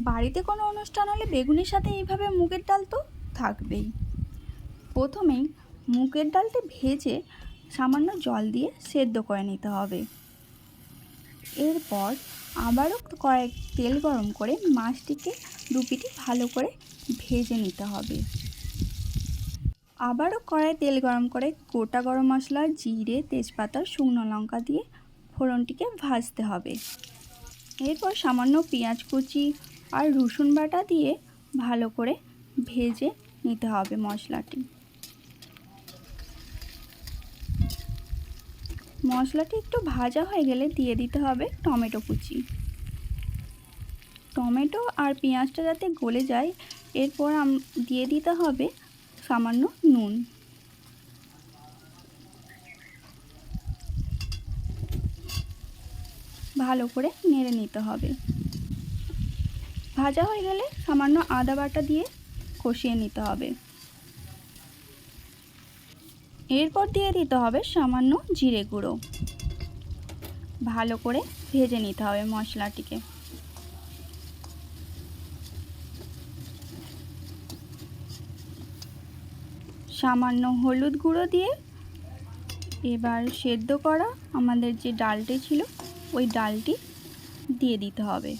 বাড়িতে কোনো অনুষ্ঠান হলে বেগুনের সাথে এইভাবে মুগের ডাল তো থাকবেই। প্রথমেই মুগের ডালটি ভেজে সামান্য জল দিয়ে সেদ্ধ করে নিতে হবে। এরপর আবারও কড়াই তেল গরম করে মাছটিকে দুপিটি ভালো করে ভেজে নিতে হবে। আবারও কড়াই তেল গরম করে গোটা গরম মশলা, জিরে, তেজপাতা, শুকনো লঙ্কা দিয়ে ফোড়নটিকে ভাজতে হবে। এরপর সামান্য পেঁয়াজ কুচি আর রসুন বাটা দিয়ে ভালো করে ভেজে নিতে হবে মশলাটি। মশলাটি একটু ভাজা হয়ে গেলে দিয়ে দিতে হবে টমেটো কুচি। টমেটো আর পেঁয়াজটা যাতে গলে যায় এরপর দিয়ে দিতে হবে সামান্য নুন। ভালো করে নেড়ে নিতে হবে। ভাজা হয়ে গেলে সামান্য আদা বাটা দিয়ে কষিয়ে নিতে হবে। এরপর দিয়ে দিতে হবে সামান্য জিরে গুঁড়ো। ভালো করে ভেজে নিতে হবে মশলাটিকে। সামান্য হলুদ গুঁড়ো দিয়ে এবার সেদ্ধ করা আমাদের যে ডালটি ছিল ওই ডালটি দিয়ে দিতে হবে।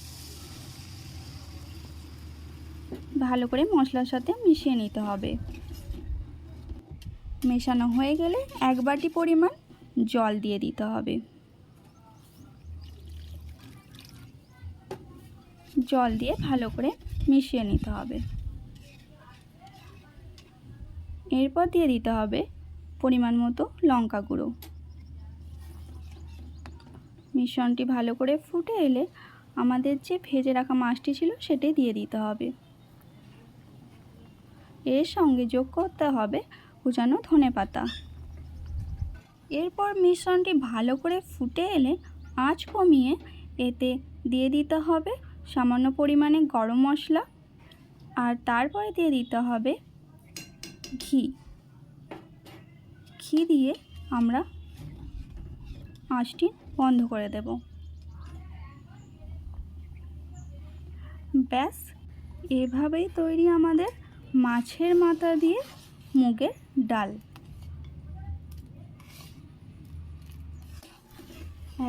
ভালো করে মশলার সাথে মিশিয়ে নিতে হবে। মেশানো হয়ে গেলে 1 বাটি পরিমাণ জল দিয়ে দিতে হবে। জল দিয়ে ভালো করে মিশিয়ে নিতে হবে। এরপর দিয়ে দিতে হবে পরিমাণ মতো লঙ্কা গুঁড়ো। মিশ্রণটি ভালো করে ফুটে এলে আমাদের যে ভেজে রাখা মাছটি ছিল সেটি দিয়ে দিতে হবে। এর সঙ্গে যোগ করতে হবে কুচানো ধনেপাতা। এরপর মিশ্রণটি ভালো করে ফুটে এলে আঁচ কমিয়ে এতে দিয়ে দিতে হবে সামান্য পরিমাণে গরম মশলা আর তারপরে দিয়ে দিতে হবে ঘি দিয়ে আমরা আঁচটি বন্ধ করে দেব। ব্যাস, এভাবেই তৈরি আমাদের মাছের মাথা দিয়ে মুগের ডাল।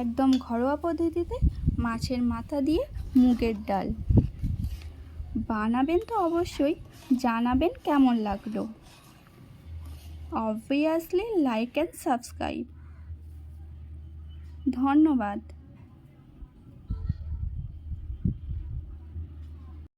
একদম ঘরোয়া পদ্ধতিতে মাছের মাথা দিয়ে মুগের ডাল বানাবেন তো অবশ্যই জানাবেন কেমন লাগলো। Obviously like and subscribe. ধন্যবাদ।